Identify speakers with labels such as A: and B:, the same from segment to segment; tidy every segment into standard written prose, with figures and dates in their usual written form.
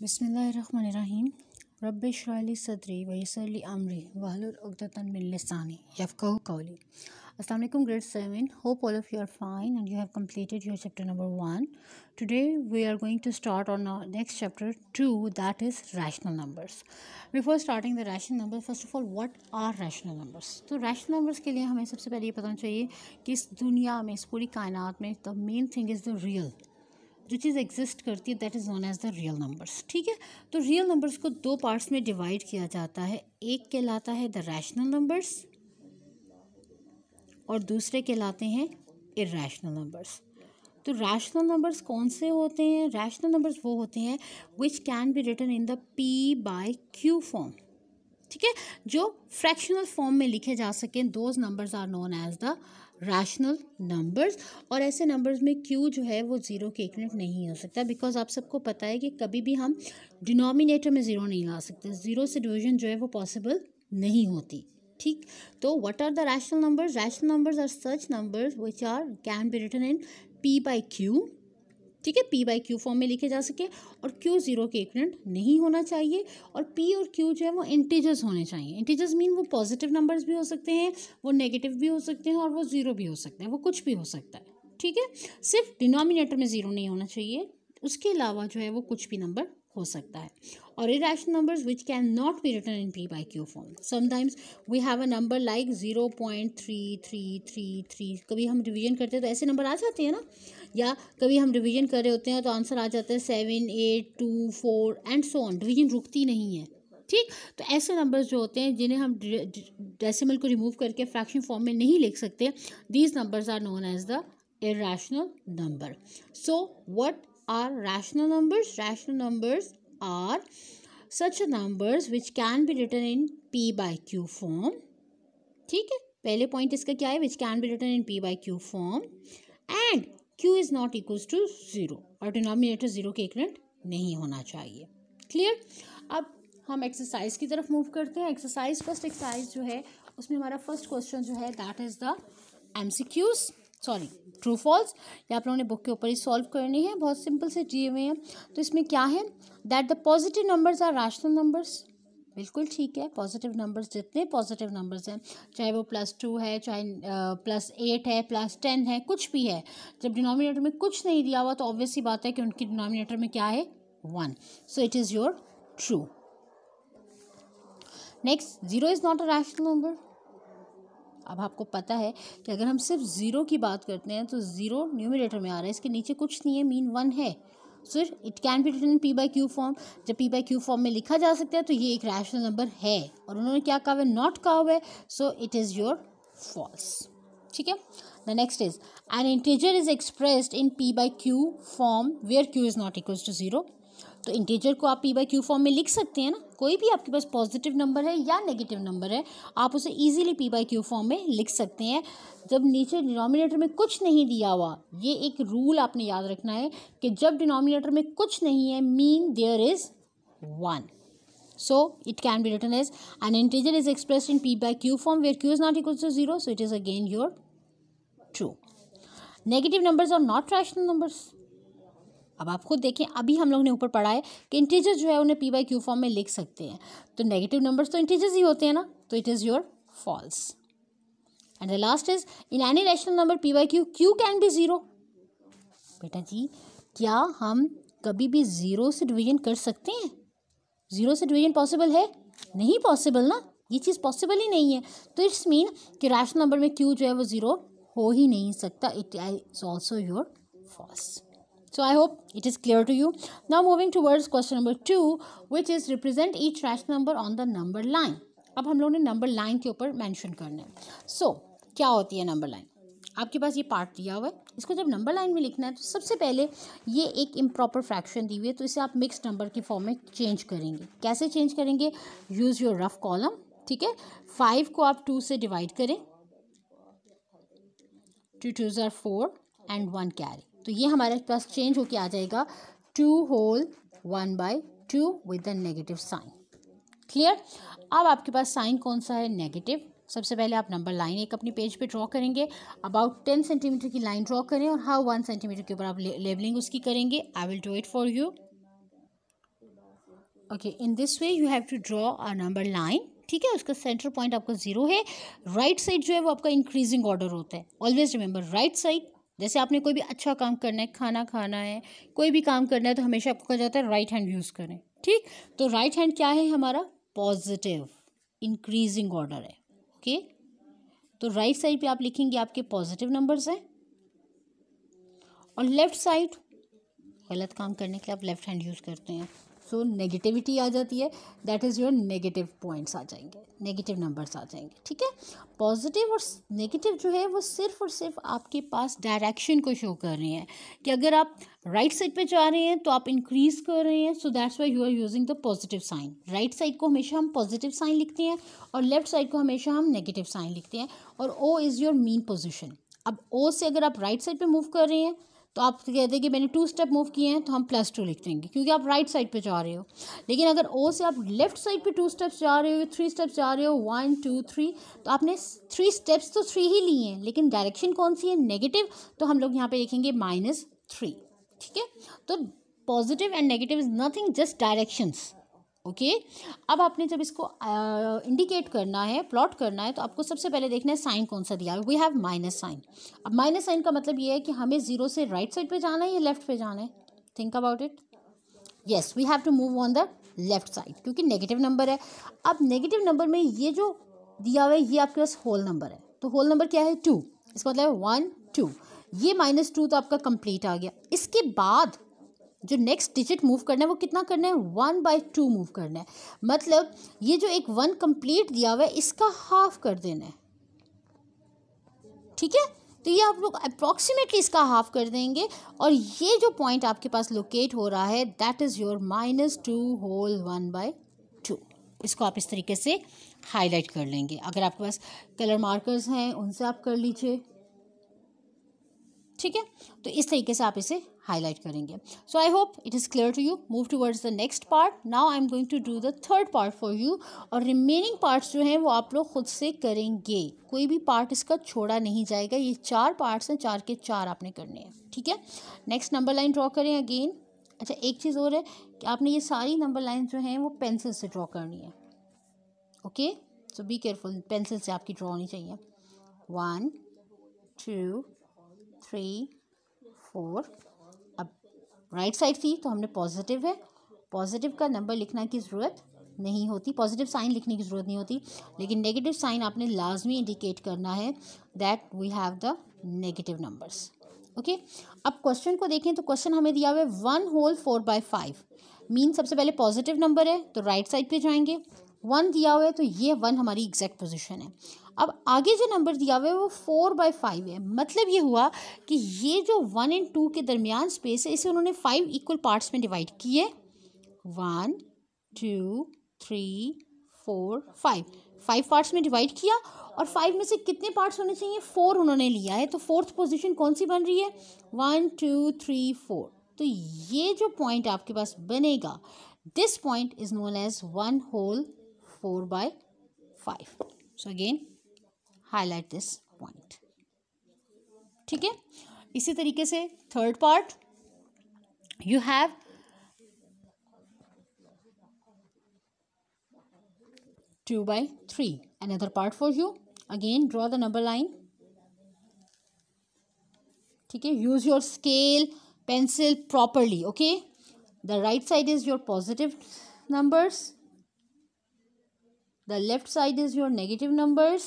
A: बिस्मिल्लाहिर्रहमानिर्रहीम रब्बि इश्रह ली सदरी व यस्सिर ली अमरी वहलुल उक़दतन मिन लिसानी यफ़क़हू क़ौली। Assalamu alaikum grade 7. Hope all of you are fine and you have completed your chapter number 1. Today we are going to start on our next chapter 2, that is rational numbers. Before starting the rational numbers, first of all what are rational numbers? तो rational numbers के लिए हमें सबसे पहले ये पता चाहिए कि इस दुनिया में, इस पूरी कायनात में the main thing is the real. जो चीज़ एग्जिस्ट करती है that is known as the real numbers. ठीक है, तो रियल नंबर्स को दो पार्ट्स में डिवाइड किया जाता है। एक कहलाता है द रैशनल नंबर्स और दूसरे कहलाते हैं इर्रेशनल नंबर्स। तो रैशनल नंबर्स कौन से होते हैं? रैशनल नंबर्स वो होते हैं which can be written in the P/Q form. ठीक है, जो फ्रैक्शनल फॉर्म में लिखे जा सकें, those numbers are known as the rational numbers. और ऐसे नंबर्स में Q जो है वो ज़ीरो के इक्वलेंट नहीं हो सकता, बिकॉज आप सबको पता है कि कभी भी हम डिनोमिनेटर में ज़ीरो नहीं ला सकते, ज़ीरो से डिवीजन जो है वो पॉसिबल नहीं होती। ठीक, तो what are the rational numbers? Rational numbers are such numbers which are can be written in P/Q। ठीक है, P/Q फॉर्म में लिखे जा सके और Q ज़ीरो के इक्वलेंट नहीं होना चाहिए और P और Q जो है वो इंटीजर्स होने चाहिए। इंटीजर्स मीन वो पॉजिटिव नंबर्स भी हो सकते हैं, वो नेगेटिव भी हो सकते हैं और वो ज़ीरो भी हो सकते हैं, वो कुछ भी हो सकता है। ठीक है, सिर्फ डिनोमिनेटर में ज़ीरो नहीं होना चाहिए, उसके अलावा जो है वो कुछ भी नंबर हो सकता है। और irrational numbers which cannot be written in P/Q form. Sometimes we have a number like 0.3333। कभी हम डिवीजन करते हैं तो ऐसे नंबर आ जाते हैं ना, या कभी हम डिवीजन कर रहे होते हैं तो आंसर आ जाता है 7, 8, 2, 4 एंड सो ऑन, डिवीजन रुकती नहीं है। ठीक, तो ऐसे नंबर्स जो होते हैं जिन्हें हम डेसिमल को रिमूव करके फ्रैक्शन फॉर्म में नहीं लिख सकते, these numbers are known as the irrational number. So what are rational numbers? Rational numbers are such numbers which can be written in P/Q form. ठीक है, पहले पॉइंट इसका क्या है? which can be written in P/Q form and Q is not equals to zero और denominator zero के equivalent नहीं होना चाहिए। क्लियर? अब हम एक्सरसाइज की तरफ मूव करते हैं। एक्सरसाइज, फर्स्ट एक्सरसाइज जो है उसमें हमारा फर्स्ट क्वेश्चन जो है that is the MCQs, sorry true false. ये आप लोगों ने बुक के ऊपर ही सॉल्व करनी है, बहुत सिंपल से दिए हुए हैं। तो इसमें क्या है? That the positive numbers are rational numbers. बिल्कुल ठीक है, पॉजिटिव नंबर्स, जितने पॉजिटिव नंबर्स हैं, चाहे वो +2 है, चाहे +8 है, +10 है, कुछ भी है, जब डिनोमिनेटर में कुछ नहीं दिया हुआ तो ऑब्वियस सी बात है कि उनकी डिनोमिनेटर में क्या है? 1। सो it is your true. Next, zero is not a rational number. अब आपको पता है कि अगर हम सिर्फ ज़ीरो की बात करते हैं तो ज़ीरो न्यूमरेटर में आ रहा है, इसके नीचे कुछ नहीं है, मीन 1 है। So it can be written in P/Q form. जब P/Q फॉर्म में लिखा जा सकता है तो ये एक रैशनल नंबर है, और उन्होंने क्या कहा है? नॉट कहा हुआ है, so it is your false. ठीक है, the next is an integer is expressed in P/Q form where Q is not equals to zero. तो इंटीजर को आप P/Q फॉर्म में लिख सकते हैं ना, कोई भी आपके पास पॉजिटिव नंबर है या नेगेटिव नंबर है, आप उसे इजीली P/Q फॉर्म में लिख सकते हैं जब नीचे डिनोमिनेटर में कुछ नहीं दिया हुआ। ये एक रूल आपने याद रखना है कि जब डिनोमिनेटर में कुछ नहीं है, mean there is 1। So it can be written as an integer is expressed in P/Q form where Q is not equal to 0, so it is again your true. Negative numbers are not rational numbers. अब आप खुद देखें, अभी हम लोग ने ऊपर पढ़ा है कि इंटीजर जो है उन्हें P/Q फॉर्म में लिख सकते हैं, तो नेगेटिव नंबर्स तो इंटीजर्स ही होते हैं ना, तो it is your false. And the last is in any rational number P/Q Q can be zero. बेटा जी, क्या हम कभी भी ज़ीरो से डिवीजन कर सकते हैं? ज़ीरो से डिवीजन पॉसिबल है? नहीं पॉसिबल ना, ये चीज़ पॉसिबल ही नहीं है। तो इट्स मीन कि रैशनल नंबर में Q जो है वो ज़ीरो हो ही नहीं सकता, it is also your false. So I hope it is clear to you. Now moving towards question number 2, which is represent each rational number on the number line. अब हम लोगों ने नंबर लाइन के ऊपर मेंशन करना है। So क्या होती है नंबर लाइन? आपके पास ये पार्ट दिया हुआ है, इसको जब नंबर लाइन में लिखना है तो सबसे पहले ये एक इम्प्रॉपर फ्रैक्शन दी हुई है, तो इसे आप मिक्स्ड नंबर की फॉर्म में चेंज करेंगे। कैसे चेंज करेंगे? Use your rough column. ठीक है, 5 को आप 2 से डिवाइड करें, 2 2s are 4 एंड 1 कैरी, तो ये हमारे पास चेंज होके आ जाएगा 2 whole 1/2 with the negative sign. Clear? अब आपके पास साइन कौन सा है? नेगेटिव। सबसे पहले आप नंबर लाइन एक अपनी पेज पे ड्रॉ करेंगे, अबाउट 10 सेंटीमीटर की लाइन ड्रॉ करें और हाउ 1 सेंटीमीटर के ऊपर आप लेबलिंग उसकी करेंगे। I will do it for you. Okay, in this way you have to draw a number line, ठीक है। उसका सेंटर पॉइंट आपका 0 है। राइट साइड जो है वो आपका इंक्रीजिंग ऑर्डर होता है। ऑलवेज रिमेंबर राइट साइड, जैसे आपने कोई भी अच्छा काम करना है, खाना खाना है, कोई भी काम करना है, तो हमेशा आपको कहा जाता है राइट हैंड यूज़ करें, ठीक। तो राइट हैंड क्या है हमारा? पॉजिटिव, इंक्रीजिंग ऑर्डर है, ओके। तो राइट साइड पे आप लिखेंगे आपके पॉजिटिव नंबर्स हैं, और लेफ्ट साइड गलत काम करने के लिए आप लेफ्ट हैंड यूज़ करते हैं, सो नेगेटिविटी आ जाती है, that is your negative points आ जाएंगे, नेगेटिव नंबर्स आ जाएंगे, ठीक है। पॉजिटिव और नेगेटिव जो है वो सिर्फ और सिर्फ आपके पास डायरेक्शन को शो कर रहे हैं कि अगर आप राइट साइड पे जा रहे हैं तो आप इंक्रीज कर रहे हैं, so that's why you are using the positive sign. Right side को हमेशा हम पॉजिटिव साइन लिखते हैं और लेफ्ट साइड को हमेशा हम नेगेटिव साइन लिखते हैं, और O is your mean position. अब ओ से अगर आप राइट साइड पर मूव कर रहे हैं तो आप कहते हैं कि मैंने 2 स्टेप मूव किए हैं, तो हम +2 लिख देंगे क्योंकि आप राइट साइड पे जा रहे हो। लेकिन अगर ओ से आप लेफ्ट साइड पे 2 स्टेप्स जा रहे हो, 3 स्टेप्स जा रहे हो, 1 2 3, तो आपने 3 स्टेप्स तो 3 ही लिए हैं, लेकिन डायरेक्शन कौन सी है? नेगेटिव। तो हम लोग यहाँ पे लिखेंगे -3, ठीक है। तो positive and negative is nothing, just directions, okay. अब आपने जब इसको इंडिकेट करना है, प्लॉट करना है, तो आपको सबसे पहले देखना है साइन कौन सा दिया है। We have minus sign. अब माइनस साइन का मतलब ये है कि हमें 0 से राइट साइड पे जाना है या लेफ्ट पे जाना है? Think about it. Yes, we have to move on the left side क्योंकि नेगेटिव नंबर है। अब नेगेटिव नंबर में ये जो दिया हुआ है ये आपके पास होल नंबर है, तो होल नंबर क्या है? 2। इसका मतलब है 1 2, ये -2 तो आपका कंप्लीट आ गया। इसके बाद जो नेक्स्ट डिजिट मूव करना है वो कितना करना है? 1/2 मूव करना है। मतलब ये जो एक 1 कंप्लीट दिया हुआ है इसका हाफ कर देना है, ठीक है। तो ये आप लोग अप्रॉक्सीमेटली इसका हाफ कर देंगे, और ये जो पॉइंट आपके पास लोकेट हो रहा है दैट इज़ योर -2 होल 1/2। इसको आप इस तरीके से हाईलाइट कर लेंगे। अगर आपके पास कलर मार्कर्स हैं उनसे आप कर लीजिए, ठीक है। तो इस तरीके से आप इसे हाईलाइट करेंगे। So I hope it is clear to you. Move towards the next part. Now I am going to do the third part for you, और रिमेनिंग पार्ट्स जो हैं वो आप लोग खुद से करेंगे। कोई भी पार्ट इसका छोड़ा नहीं जाएगा। ये 4 पार्ट्स हैं, 4 के 4 आपने करने हैं, ठीक है। नेक्स्ट नंबर लाइन ड्रॉ करें अगेन। अच्छा, एक चीज़ और है कि आपने ये सारी नंबर लाइन जो हैं वो पेंसिल से ड्रॉ करनी है, okay. So be careful, pencil से आपकी ड्रॉ होनी चाहिए। 1 2 3 4। अब राइट साइड थी तो हमने पॉजिटिव है, पॉजिटिव का नंबर लिखने की ज़रूरत नहीं होती, पॉजिटिव साइन लिखने की ज़रूरत नहीं होती, लेकिन नेगेटिव साइन आपने लाजमी इंडिकेट करना है that we have the negative numbers, okay. अब क्वेश्चन को देखें तो क्वेश्चन हमें दिया हुआ है 1 होल 4/5। मीन सबसे पहले पॉजिटिव नंबर है तो राइट साइड पे जाएंगे। 1 दिया हुआ है तो ये 1 हमारी एग्जैक्ट पोजीशन है। अब आगे जो नंबर दिया हुआ है वो 4/5 है। मतलब ये हुआ कि ये जो 1 और 2 के दरमियान स्पेस है इसे उन्होंने 5 इक्वल पार्ट्स में डिवाइड किए। 1 2 3 4 5 पार्ट्स में डिवाइड किया, और 5 में से कितने पार्ट्स होने चाहिए? 4 उन्होंने लिया है, तो फोर्थ पोजीशन कौन सी बन रही है? 1 2 3 4। तो ये जो पॉइंट आपके पास बनेगा, this point is known as 1 whole 4/5। So again highlight this point, ठीक है। इसी तरीके से third part you have 2/3। Another part for you. Again draw the number line, ठीक है। Use your scale pencil properly, okay. The right side is your positive numbers, the left side is your negative numbers,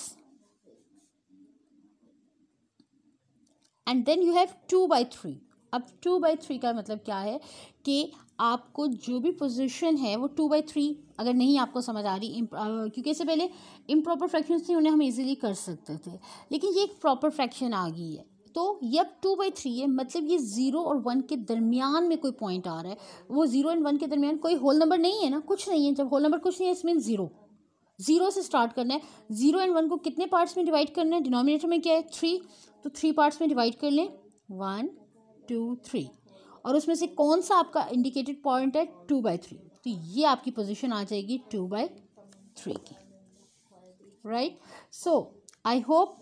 A: and then you have 2/3। अब 2/3 का मतलब क्या है कि आपको जो भी पोजीशन है वो 2/3, अगर नहीं आपको समझ आ रही, क्योंकि इससे पहले इम्प्रॉपर फ्रैक्शंस थी उन्हें हम इजीली कर सकते थे, लेकिन ये एक प्रॉपर फ्रैक्शन आ गई है, तो ये अब 2/3 है। मतलब ये 0 और 1 के दरमियान में कोई पॉइंट आ रहा है, वो 0 और 1 के दरमियान कोई होल नंबर नहीं है ना, कुछ नहीं है। जब होल नंबर कुछ नहीं है इसमें 0 से स्टार्ट करना है। 0 और 1 को कितने पार्ट्स में डिवाइड करना है? डिनोमिनेटर में क्या है? 3, तो 3 पार्ट्स में डिवाइड कर लें, 1 2 3, और उसमें से कौन सा आपका इंडिकेटेड पॉइंट है? 2/3। तो ये आपकी पोजीशन आ जाएगी 2/3 की, right. So I hope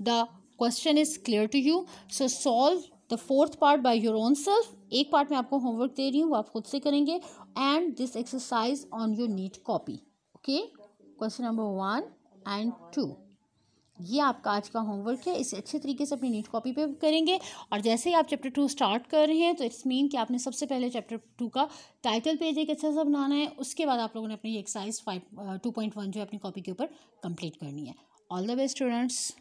A: the question is clear to you. So solve the fourth part by your own self. एक पार्ट में आपको होमवर्क दे रही हूँ, वो आप खुद से करेंगे, and this exercise on your neat copy. Okay, question number 1 and 2. ये आपका आज का होमवर्क है, इसे अच्छे तरीके से अपनी नीट कॉपी पे करेंगे। और जैसे ही आप चैप्टर 2 स्टार्ट कर रहे हैं तो इट्स मीन कि आपने सबसे पहले चैप्टर 2 का टाइटल पेज एक अच्छा सा बनाना है, उसके बाद आप लोगों ने अपनी एक्सरसाइज 2.1 जो है अपनी कॉपी के ऊपर कंप्लीट करनी है। All the best students.